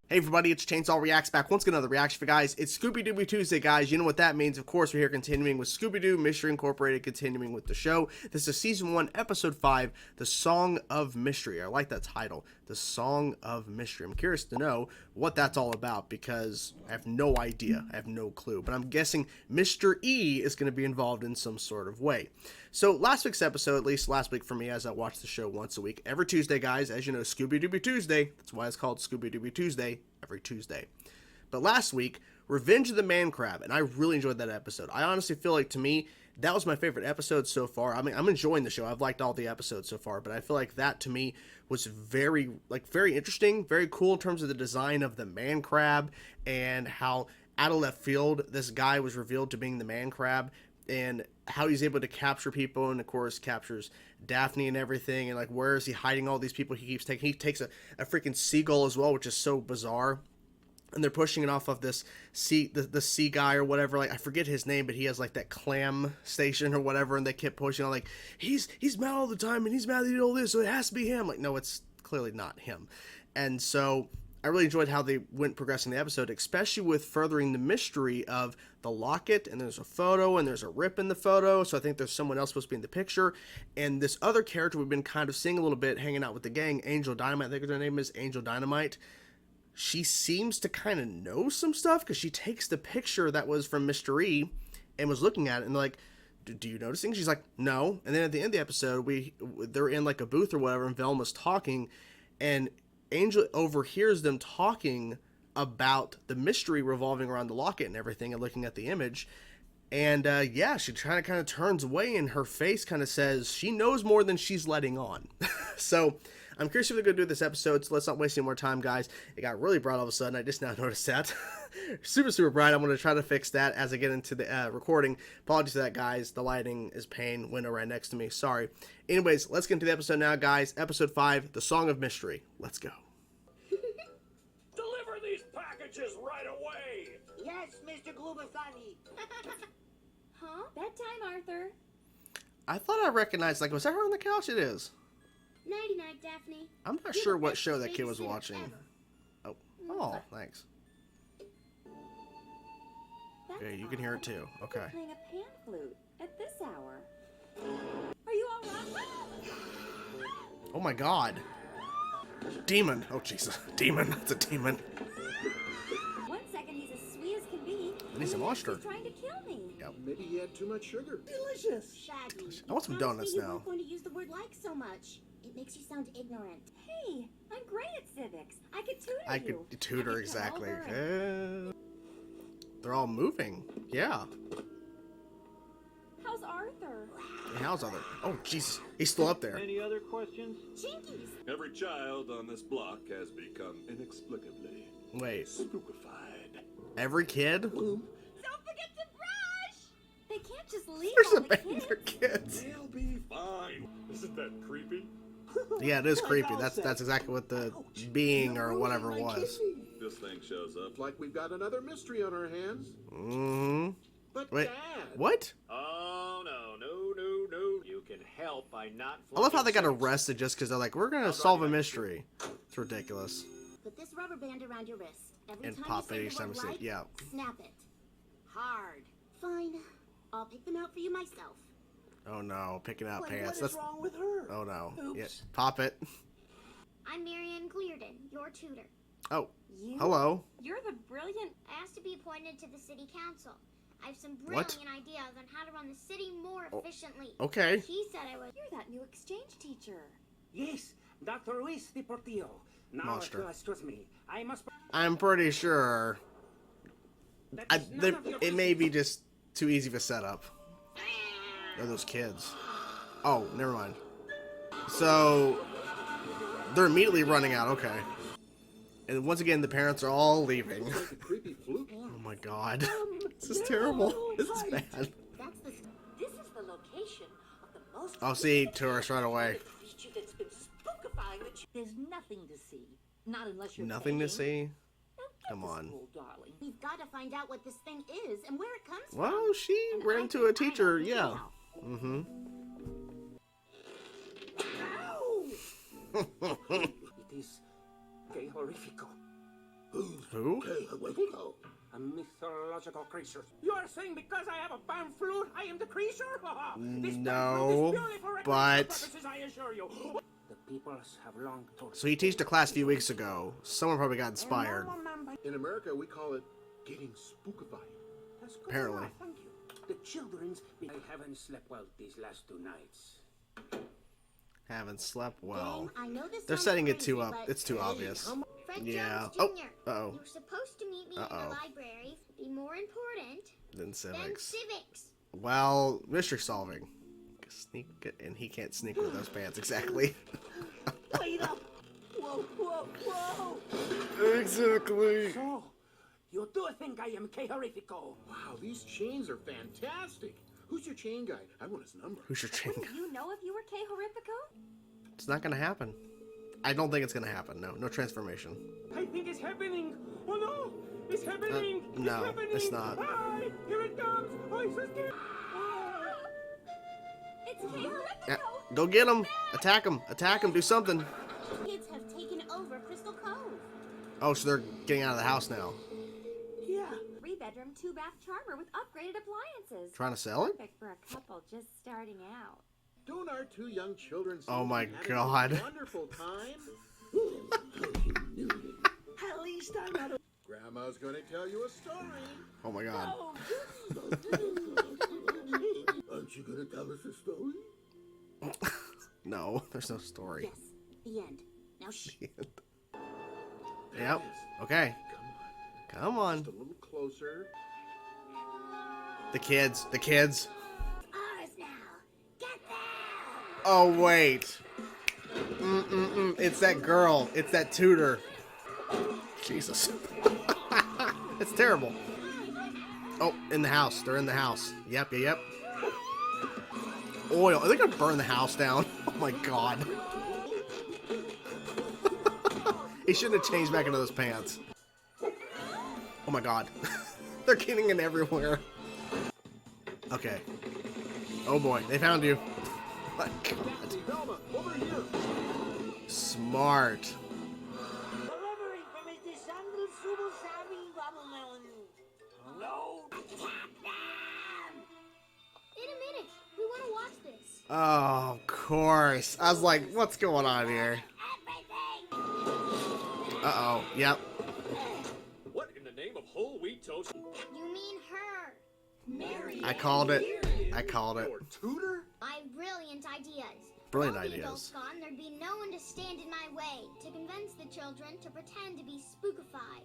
Hey everybody, it's Chainsaw Reacts back once again, another reaction for guys. It's Scooby-Doo Tuesday, guys. You know what that means. Of course, we're here continuing with Scooby-Doo Mystery Incorporated, continuing with the show. This is Season 1, Episode 5, The Song of Mystery. I like that title, The Song of Mystery. I'm curious to know what that's all about because I have no idea. I have no clue. But I'm guessing Mr. E is going to be involved in some sort of way. So last week's episode, at least last week for me, as I watch the show once a week, every Tuesday, guys, as you know, Scooby-Doo Tuesday. That's why it's called Scooby-Doo Tuesday, every Tuesday. But last week, Revenge of the Man Crab, and I really enjoyed that episode. I honestly feel like, to me, that was my favorite episode so far. I mean, I'm enjoying the show. I've liked all the episodes so far, but I feel like that, to me, was very interesting, very cool in terms of the design of the man crab and how, out of left field, this guy was revealed to being the man crab, and how he's able to capture people, and of course captures Daphne and everything, and like where is he hiding all these people he keeps taking. He takes a freaking seagull as well, which is so bizarre, and they're pushing it off of this the sea guy or whatever, like I forget his name, but he has like that clam station or whatever, and they kept pushing on like he's mad all the time and he's mad that he did all this, so it has to be him. Like, no, it's clearly not him. And so I really enjoyed how they went progressing the episode, especially with furthering the mystery of the locket, and there's a photo, and there's a rip in the photo, so I think there's someone else supposed to be in the picture, and this other character we've been kind of seeing a little bit, hanging out with the gang, Angel Dynamite, I think her name is Angel Dynamite. She seems to kind of know some stuff, because she takes the picture that was from Mr. E, and was looking at it, and like, do you notice things? She's like, no, and then at the end of the episode, they're in like a booth or whatever, and Velma's talking, and Angel overhears them talking about the mystery revolving around the locket and everything, and looking at the image. And yeah, she kind of turns away, and her face kind of says she knows more than she's letting on. So I'm curious if they're going to do this episode, so let's not waste any more time, guys. It got really bright all of a sudden. I just now noticed that. super bright. I'm going to try to fix that as I get into the recording. Apologies to that, guys. The lighting is pain. Window right next to me. Sorry. Anyways, let's get into the episode now, guys. Episode 5, The Song of Mystery. Let's go. Deliver these packages right away! Yes, Mr. Glubasani. Huh? Bedtime, Arthur. I thought I recognized, like, was that her on the couch? It is. Nighty-night, Daphne. I'm not sure what show that kid was watching. Oh, thanks. Okay, you can hear it too. Okay. Playing a pan flute at this hour. Are you all right? Oh my God. Demon. Oh Jesus. Demon. That's a demon. 1 second he's as sweet as can be. And he's a monster. He's trying to kill me. Yep. Maybe he had too much sugar. Delicious. Shaggy. I want some donuts you now. weren't going to use the word like so much. It makes you sound ignorant. Hey, I'm great at civics. I could tutor you. I could tutor, I could exactly. come over They're all moving. Yeah. How's Arthur? Hey, how's other? Oh Jesus. He's still up there. Any other questions? Jinkies. Every child on this block has become inexplicably Wait. spookified. Every kid? Don't forget to brush. They can't just leave There's all a the band kids. for kids. They'll be fine. Isn't that creepy? Yeah, it is creepy. That's exactly what the being or whatever was. This thing shows up. Like we've got another mystery on our hands. Mm-hmm. But Wait. Dad. What? Oh, no. You can help by not... I love how they got arrested just because they're like, we're gonna solve a mystery. It's ridiculous. Put this rubber band around your wrist. Every And time pop you say it each the time word you say it. like, Yeah. snap it. Hard. Fine. I'll pick them out for you myself. Oh no, picking out Wait, pants. what is That's wrong with her? oh no. Oops. Yeah, pop it. I'm Marianne Clearden, your tutor. Oh, You? hello. You're the brilliant... Asked to be appointed to the city council. I have some What? brilliant ideas on how to run the city more efficiently. Okay. He said I was... You're that new exchange teacher. Yes, Dr. Luis Deportillo. Now, Monster. trust me. I must... I'm pretty sure That is none of your it may be just too easy of a setup. Oh, those kids. Oh, never mind. So they're immediately running out. Okay. And once again, the parents are all leaving. Like a creepy fluke. Oh my God. This is terrible. This is bad. That's the... This is the location of the most... I'll see tourists right away. creature that's been spookifying the There's nothing to see. Not unless you're Nothing to paying. see? Now, get Come to on. school, darling. We've got to find out what this thing is and where it comes from. Well, she And ran I into think a teacher, I know yeah. now. Mm-hmm. Ow! It is que horrifico. Who? A mythological creature. You are saying because I have a pan flute, I am the creature? This pan No, flute is purely for recreational but- purposes, I assure you. The peoples have long told. So he teached a class a few weeks ago. Someone probably got inspired. In America, we call it getting spookified. That's good Apparently. enough, thank you. The children's. I haven't slept well these last 2 nights. Haven't slept well. Gang, I know this They're sounds setting it crazy, too up. but It's too obvious. Fred Yeah. Jones Oh. Jr. Uh-oh. You were supposed to meet me in Uh-oh. the library. Be more important Then than civics. civics. Well, mystery solving. Sneak it, and he can't sneak with those pants exactly. Wait up! Whoa, whoa, whoa! Exactly. So, you do think I am Horrifico? Wow, these chains are fantastic. Who's your chain guy? I want his number. Who's your chain guy? You know if you were K Horrifico? It's not gonna happen. I don't think it's gonna happen. No, no transformation. I think it's happening. Oh no! It's happening! no, it's happening! it's not. Hi! Here it comes! Oh, it's so scary! Ah. It's K Horrifico! Yeah, go get him. Attack him. Attack him. Do something. Kids have taken over Crystal Cove. Oh, so they're getting out of the house now. Yeah. 3-bedroom, 2-bath charmer with upgraded appliances. Trying to sell it? Perfect for a couple just starting out. Don't our 2 young children seem Oh my to be having God. a wonderful time? At least I'm not a... Grandma's gonna tell you a story. Oh my God. Aren't you gonna tell us a story? No, there's no story. Yes, the end. Now shh. Yep. Okay. Come on. Just a little closer. The kids. The kids. Ours now. Get them! Oh wait. It's that girl. It's that tutor. Jesus. It's terrible. Oh, in the house. They're in the house. Yep. Oil. Are they gonna burn the house down? Oh my God. He shouldn't have changed back into those pants. Oh my God. They're getting in everywhere. Okay. Oh boy, they found you. Oh my God. Velma, over here. Smart. No! In a minute. We want to watch this. Oh, of course. I was like, what's going on here? Uh-oh. Yep. What in the name of whole wheat toast? You mean her. Mary. I called it. I called it. Your tutor? My brilliant ideas. Brilliant All the ideas. adults gone, there'd be no one to stand in my way to convince the children to pretend to be spookified.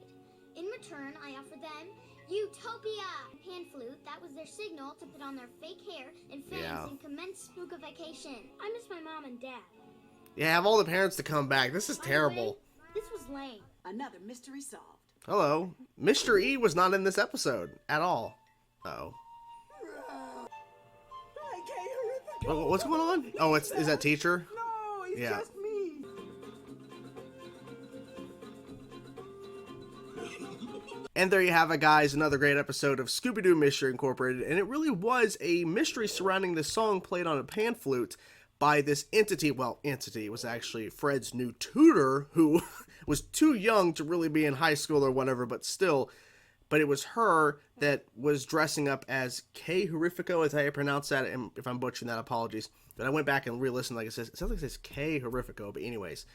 In return, I offer them Utopia! Pan flute, that was their signal to put on their fake hair and fangs Yeah. and commence spookification. I miss my mom and dad. Yeah, have all the parents to come back. This is By the terrible. way, this was lame. Another mystery solved. Hello. Mr. E was not in this episode at all. Uh-oh. What's going on? Oh, is that teacher? No, it's Yeah. just me. And there you have it, guys. Another great episode of Scooby-Doo Mystery Incorporated. And it really was a mystery surrounding this song played on a pan flute by this entity. Well, entity was actually Fred's new tutor, who was too young to really be in high school or whatever, but still. But it was her that was dressing up as K Horrifico, is how you pronounce that. And if I'm butchering that, apologies. But I went back and re-listened, like it says, it sounds like it says K Horrifico, but anyways.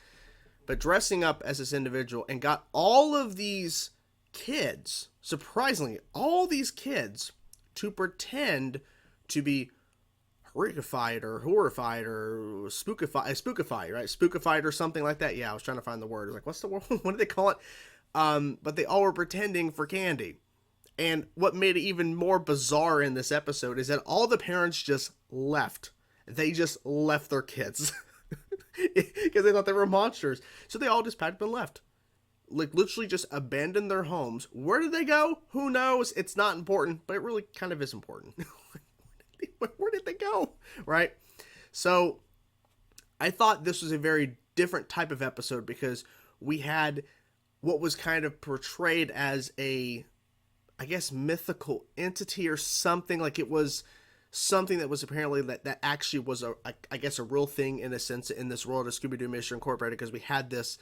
But dressing up as this individual and got all of these kids, surprisingly, all these kids to pretend to be horrified or spookified, right? Spookified or something like that. Yeah, I was trying to find the word. I was like, what's the word? What do they call it? But they all were pretending for candy. And what made it even more bizarre in this episode is that all the parents just left. They just left their kids. Because they thought they were monsters. So they all just packed up and left. Like, literally just abandoned their homes. Where did they go? Who knows? It's not important, but it really kind of is important. Where did they go? Right? So, I thought this was a very different type of episode because we had what was kind of portrayed as a, I guess, mythical entity or something. Like, it was something that was apparently that actually was I guess a real thing in a sense in this world of Scooby-Doo Mystery Incorporated, because we had this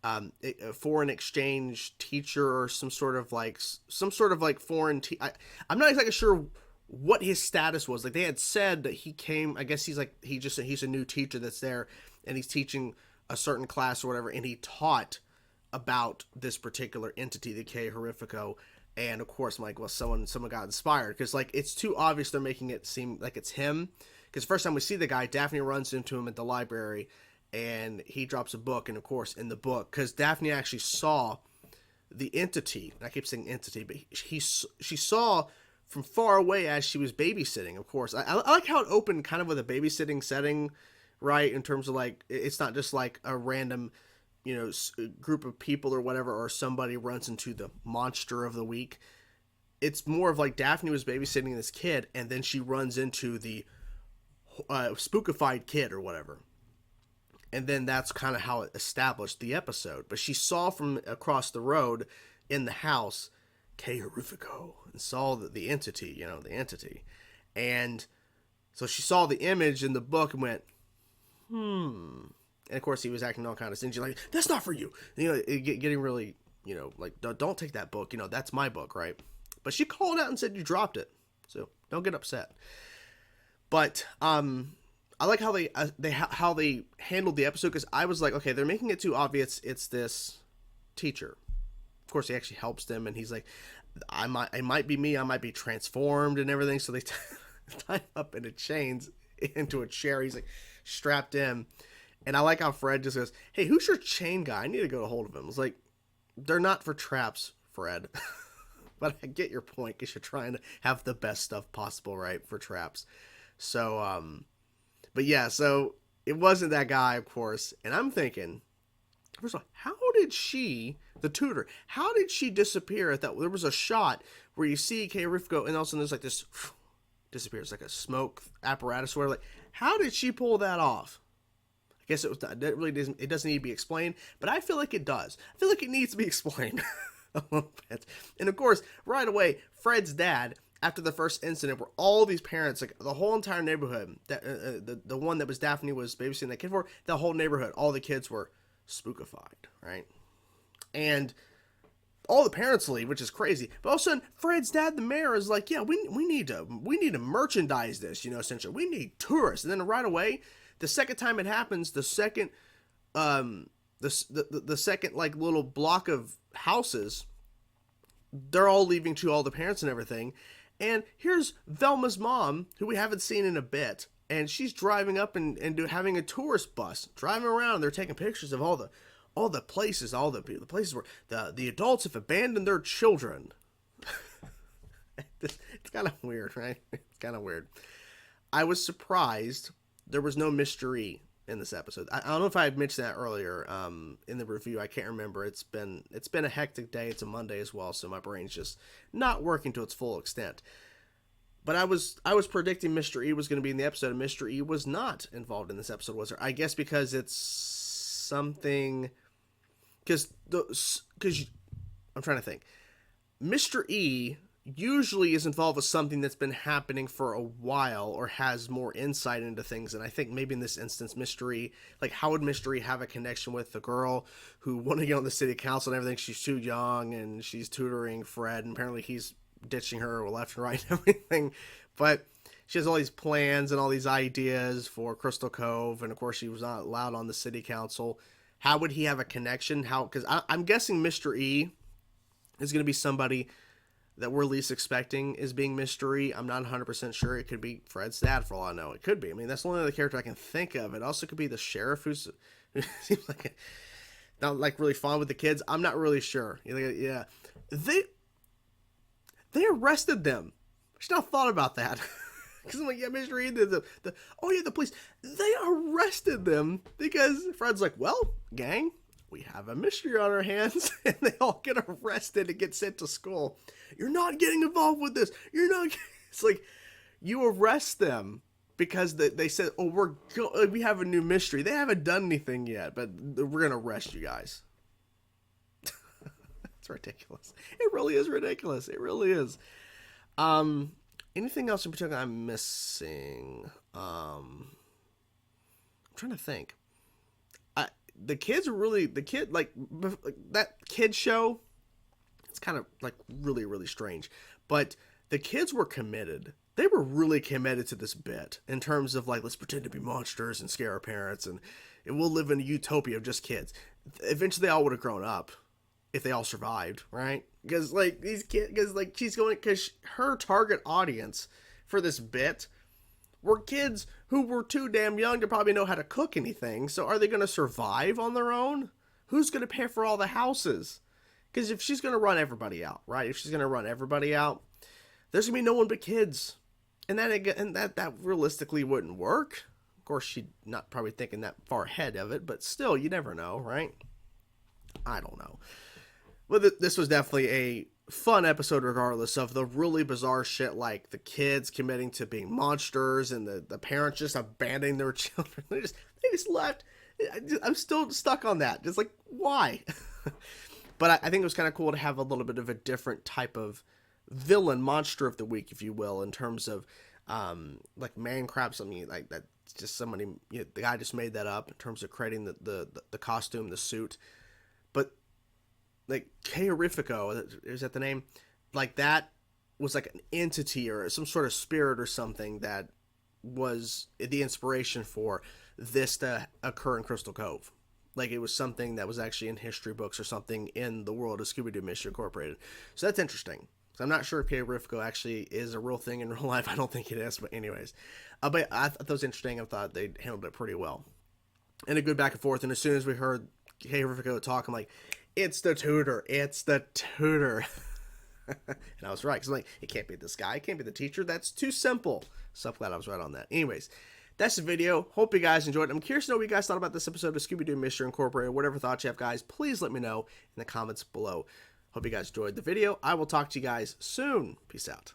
a foreign exchange teacher or some sort of like foreign. I'm not exactly sure what his status was. Like they had said that he came. I guess he's a new teacher that's there, and he's teaching a certain class or whatever, and he taught about this particular entity, the K Horrifico. And of course, I'm like, well, someone got inspired, because like it's too obvious they're making it seem like it's him. Because first time we see the guy, Daphne runs into him at the library, and he drops a book. And of course, in the book, because Daphne actually saw the entity, and I keep saying entity, but she saw from far away as she was babysitting. Of course, I like how it opened kind of with a babysitting setting, right? In terms of like, it's not just like a random, group of people or whatever, or somebody runs into the monster of the week. It's more of like Daphne was babysitting this kid, and then she runs into the spookified kid or whatever. And then that's kind of how it established the episode. But she saw from across the road in the house K Horrifico, and saw the entity, the entity. And so she saw the image in the book and went, And of course, he was acting all kind of stingy, like, that's not for you. Getting really, like, don't take that book. That's my book, right? But she called out and said you dropped it. So don't get upset. But I like how they handled the episode, because I was like, okay, they're making it too obvious. It's this teacher. Of course, he actually helps them, and he's like, it might be me. I might be transformed and everything. So they tie him up in chains into a chair. He's like strapped in. And I like how Fred just goes, hey, who's your chain guy? I need to go a hold of him. It's like, they're not for traps, Fred. But I get your point, because you're trying to have the best stuff possible, right, for traps. So, but yeah, so it wasn't that guy, of course. And I'm thinking, first of all, how did she, the tutor, how did she disappear at that? There was a shot where you see K Horrifico, and all of a sudden there's like this, disappears, like a smoke apparatus, where like, how did she pull that off? I guess it doesn't need to be explained, but I feel like it does. I feel like it needs to be explained a little bit. And of course, right away, Fred's dad, after the first incident where all these parents, like the whole entire neighborhood, that the one that was Daphne was babysitting that kid for, the whole neighborhood, all the kids were spookified, right? And all the parents leave, which is crazy. But all of a sudden, Fred's dad, the mayor, is like, yeah, we need to merchandise this, essentially. We need tourists. And then right away, the second time it happens, the second like little block of houses, they're all leaving to all the parents and everything. And here's Velma's mom, who we haven't seen in a bit, and she's driving up and having a tourist bus driving around. They're taking pictures of all the places, all the places where the adults have abandoned their children. It's kind of weird, right? It's kind of weird. I was surprised there was no mystery in this episode. I don't know if I had mentioned that earlier in the review. I can't remember. It's been a hectic day. It's a Monday as well, so my brain's just not working to its full extent. But I was predicting Mr. E was going to be in the episode, and Mr. E was not involved in this episode, was there? I guess because it's something, because I'm trying to think. Mr. E usually is involved with something that's been happening for a while, or has more insight into things. And I think maybe in this instance, Mystery, like, how would Mystery have a connection with the girl who wanted to get on the city council and everything? She's too young, and she's tutoring Fred, and apparently he's ditching her left and right and everything. But she has all these plans and all these ideas for Crystal Cove, and of course she was not allowed on the city council. How would he have a connection? Because I'm guessing Mr. E is going to be somebody that we're least expecting is being Mystery. I'm not 100% sure. It could be Fred's dad, for all I know. It could be. I mean, that's the only other character I can think of. It also could be the sheriff, who seems like not like really fond with the kids. I'm not really sure. Yeah, they arrested them. I should not have thought about that. Because I'm like, yeah, Mystery, the police, they arrested them because Fred's like, well, gang, we have a mystery on our hands, and they all get arrested and get sent to school. You're not getting involved with this. It's like, you arrest them because they said, oh, we have a new mystery. They haven't done anything yet, but we're going to arrest you guys. It's ridiculous. It really is ridiculous. It really is. Anything else in particular I'm missing? I'm trying to think. the kids were really, like that kid show, it's kind of like really, really strange. But the kids were committed. They were really committed to this bit in terms of like, let's pretend to be monsters and scare our parents, and we'll live in a utopia of just kids. Eventually they all would have grown up if they all survived, right? Because like these kids, because like because her target audience for this bit were kids who were too damn young to probably know how to cook anything. So are they going to survive on their own? Who's going to pay for all the houses? Because if she's going to run everybody out, right? If she's going to run everybody out, there's going to be no one but kids. And that realistically wouldn't work. Of course, she's not probably thinking that far ahead of it, but still, you never know, right? I don't know. Well, this was definitely a fun episode regardless of the really bizarre shit like the kids committing to being monsters and the parents just abandoning their children. They just left. I'm still stuck on that. Just like, why? But I think it was kind of cool to have a little bit of a different type of villain, monster of the week, if you will, in terms of like man crap, something like that. Just somebody, the guy just made that up in terms of creating the costume, the suit. But like Horrifico, is that the name? Like that was like an entity or some sort of spirit or something that was the inspiration for this to occur in Crystal Cove. Like it was something that was actually in history books or something in the world of Scooby-Doo Mystery Incorporated. So that's interesting. So I'm not sure if Horrifico actually is a real thing in real life. I don't think it is, but anyways. But I thought that was interesting. I thought they handled it pretty well. And a good back and forth. And as soon as we heard Horrifico talk, I'm like, it's the tutor. It's the tutor. And I was right. Because I'm like, it can't be this guy. It can't be the teacher. That's too simple. So I'm glad I was right on that. Anyways, that's the video. Hope you guys enjoyed it. I'm curious to know what you guys thought about this episode of Scooby-Doo Mystery Incorporated. Whatever thoughts you have, guys, please let me know in the comments below. Hope you guys enjoyed the video. I will talk to you guys soon. Peace out.